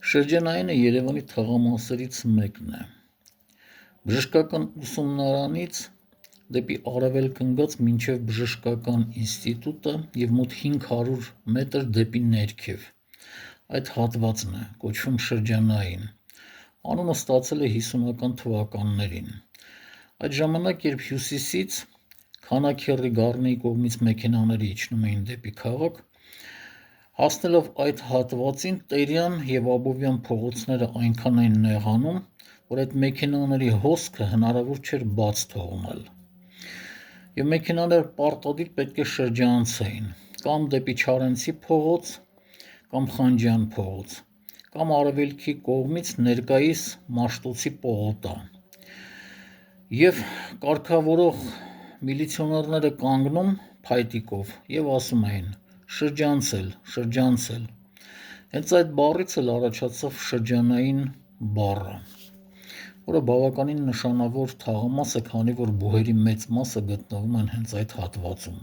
Շրջանայինը Երևանի թաղամասերից մեկն է։ Բժշկական ուսումնարանից դեպի արևելք ընկած մինչև բժշկական ինստիտուտը և մոտ 500 մետր դեպի ներքև։ Այդ հատվածն է կոչվում շրջանային։ Անունը ստացել է 50-ական թվականներին։ Այդ ժամանակ, երբ հյուսիսից Քանաքեռի Գառնիի կողմից մեքենաները իջնում էին դեպի քաղաք, հասնելով այդ հատվածին, Տերյան և Աբովյան փողոցները այնքան էին նեղանում, որ այդ մեքենաների հոսքը հնարավոր չէր բաց թողնել։ Եվ մեքենաները պարտադիր պետք է շրջանցեին կամ դեպի Չարենցի փողոց, կամ Խանջյան փողոց, կամ արևելքի կողմից ներկայիս Մաշտոցի պողոտա։ Եվ կարգավորող միլիցիոներները կանգնում փայտիկով և ասում էին. շրջանցել, շրջանցել։ Հենց այդ բառից էլ առաջացավ շրջանային բառը, որը բավականին նշանավոր թաղամաս է, քանի որ բուհերի մեծ մասը գտնվում են հենց այդ հատվածում։